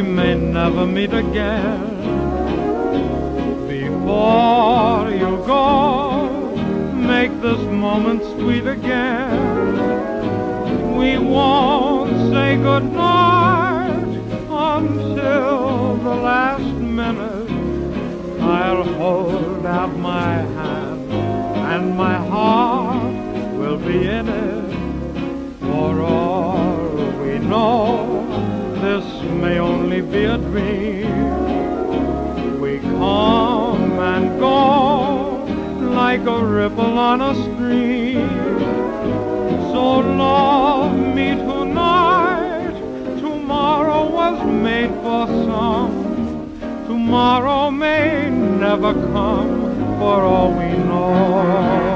we may never meet again. Before you go, make this moment sweet again. We won't say goodnight until the last minute. I'll hold out my hand and my heart will be in it. For all we know, this may only be a dream. We come and go like a ripple on a stream. So love me tonight. Tomorrow was made for some. Tomorrow may never come, for all we know.